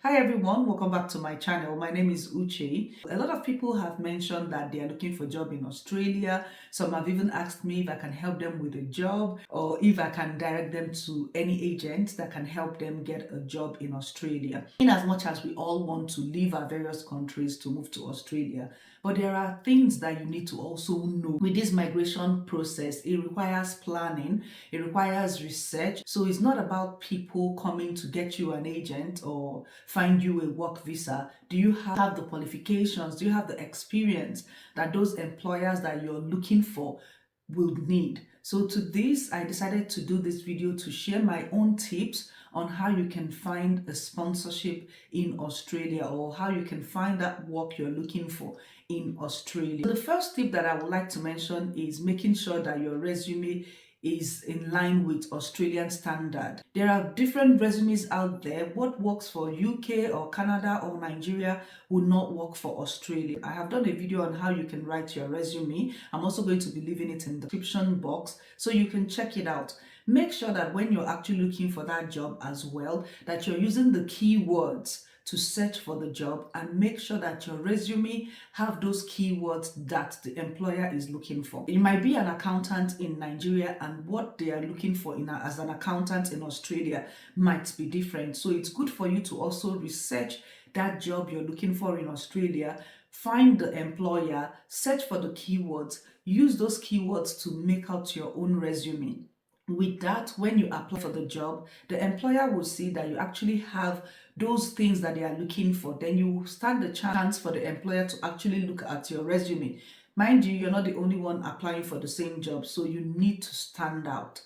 Hi everyone, welcome back to my channel. My name is Uche. A lot of people have mentioned that they are looking for a job in Australia. Some have even asked me if I can help them with a job or if I can direct them to any agent that can help them get a job in Australia. In as much as we all want to leave our various countries to move to Australia, but there are things that you need to also know. With this migration process, it requires planning, it requires research. So it's not about people coming to get you an agent or find you a work visa. Do you have the qualifications? Do you have the experience that those employers that you're looking for will need? So to this, I decided to do this video to share my own tips on how you can find a sponsorship in Australia or how you can find that work you're looking for in Australia. The first tip that I would like to mention is making sure that your resume is in line with Australian standard. There are different resumes out there. What works for UK or Canada or Nigeria will not work for Australia. I have done a video on how you can write your resume. I'm also going to be leaving it in the description box so you can check it out. Make sure that when you're actually looking for that job as well, that you're using the keywords to search for the job, and make sure that your resume have those keywords that the employer is looking for. You might be an accountant in Nigeria and what they are looking for as an accountant in Australia might be different. So it's good for you to also research that job you're looking for in Australia, find the employer, search for the keywords, use those keywords to make out your own resume. With that, when you apply for the job, the employer will see that you actually have those things that they are looking for. Then you stand the chance for the employer to actually look at your resume. Mind you, you're not the only one applying for the same job, so you need to stand out.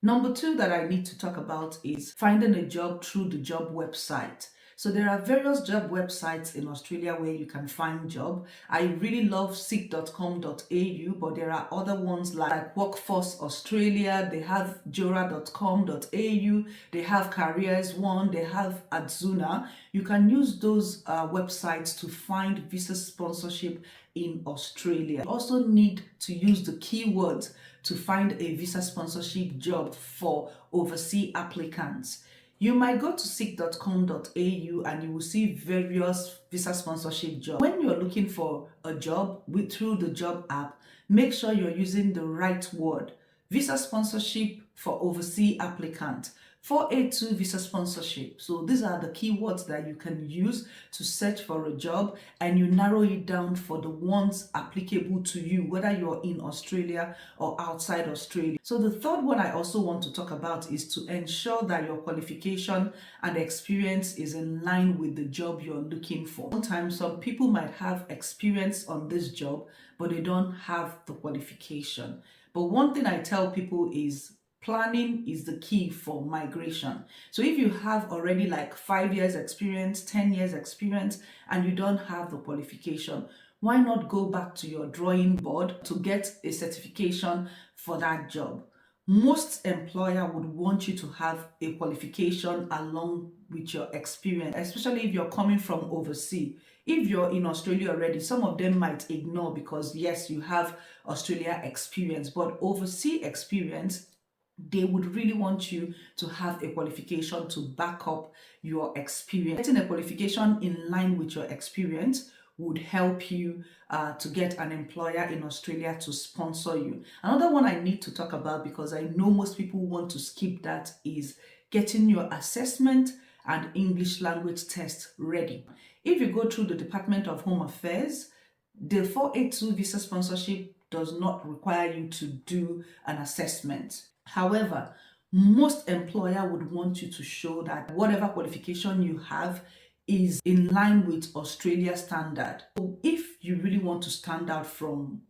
Number two that I need to talk about is finding a job through the job website. So there are various job websites in Australia where you can find job. I really love seek.com.au, but there are other ones like Workforce Australia, they have jora.com.au, they have Careers One, they have Adzuna. You can use those websites to find visa sponsorship in Australia. You also need to use the keywords to find a visa sponsorship job for overseas applicants. You might go to seek.com.au and you will see various visa sponsorship jobs. When you're looking for a job through the job app, make sure you're using the right word. Visa sponsorship for overseas applicant. 482 visa sponsorship. So these are the keywords that you can use to search for a job, and you narrow it down for the ones applicable to you, whether you're in Australia or outside Australia. So the third one I also want to talk about is to ensure that your qualification and experience is in line with the job you're looking for. Sometimes some people might have experience on this job, but they don't have the qualification. But one thing I tell people is planning is the key for migration. So if you have already like 5 years experience, 10 years experience, and you don't have the qualification, why not go back to your drawing board to get a certification for that job? Most employer would want you to have a qualification along with your experience, especially if you're coming from overseas. If you're in Australia already, some of them might ignore because yes, you have Australia experience, but overseas experience, they would really want you to have a qualification to back up your experience. Getting a qualification in line with your experience would help you to get an employer in Australia to sponsor you. Another one I need to talk about, because I know most people want to skip that, is getting your assessment and English language test ready. If you go through the Department of Home Affairs, the 482 visa sponsorship does not require you to do an assessment. However, most employer would want you to show that whatever qualification you have is in line with Australia standard. So if you really want to stand out from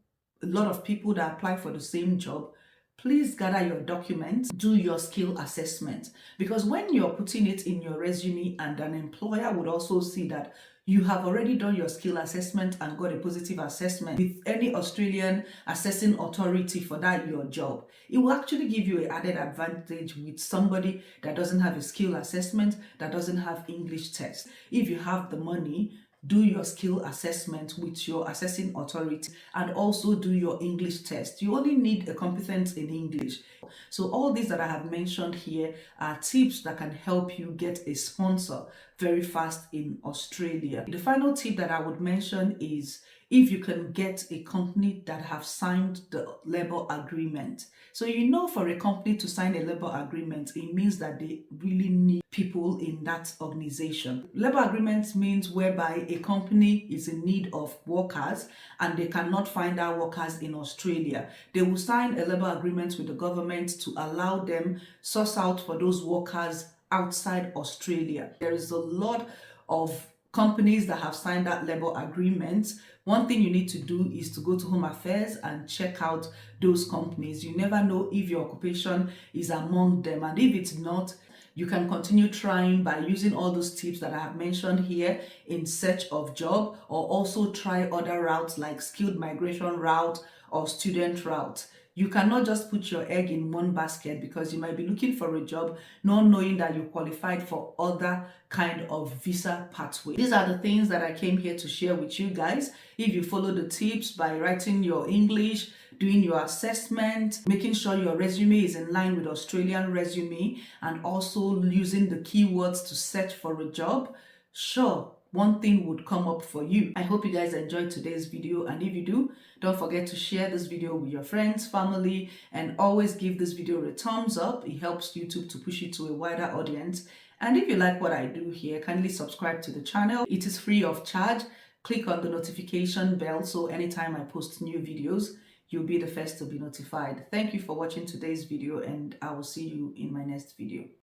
a lot of people that apply for the same job, please gather your documents, do your skill assessment, because when you're putting it in your resume and an employer would also see that you have already done your skill assessment and got a positive assessment with any Australian assessing authority for that your job, it will actually give you an added advantage with somebody that doesn't have a skill assessment, that doesn't have English test. If you have the money, do your skill assessment with your assessing authority and also do your English test. You only need a competence in English. So all these that I have mentioned here are tips that can help you get a sponsor very fast in Australia. The final tip that I would mention is if you can get a company that have signed the labor agreement. So you know, for a company to sign a labor agreement, it means that they really need people in that organization. Labor agreement means whereby a company is in need of workers and they cannot find out workers in Australia. They will sign a labor agreement with the government to allow them source out for those workers outside Australia. There is a lot of companies that have signed that labor agreement. One thing you need to do is to go to Home Affairs and check out those companies. You never know if your occupation is among them, and if it's not, you can continue trying by using all those tips that I have mentioned here in search of job, or also try other routes like skilled migration route or student route. You cannot just put your egg in one basket, because you might be looking for a job not knowing that you qualified for other kind of visa pathway. These are the things that I came here to share with you guys. If you follow the tips by writing your English, doing your assessment, making sure your resume is in line with Australian resume, and also using the keywords to search for a job, sure, one thing would come up for you. I hope you guys enjoyed today's video, and if you do, don't forget to share this video with your friends, family, and always give this video a thumbs up. It helps YouTube to push it to a wider audience. And if you like what I do here, kindly subscribe to the channel. It is free of charge. Click on the notification bell so anytime I post new videos, you'll be the first to be notified. Thank you for watching today's video, and I will see you in my next video.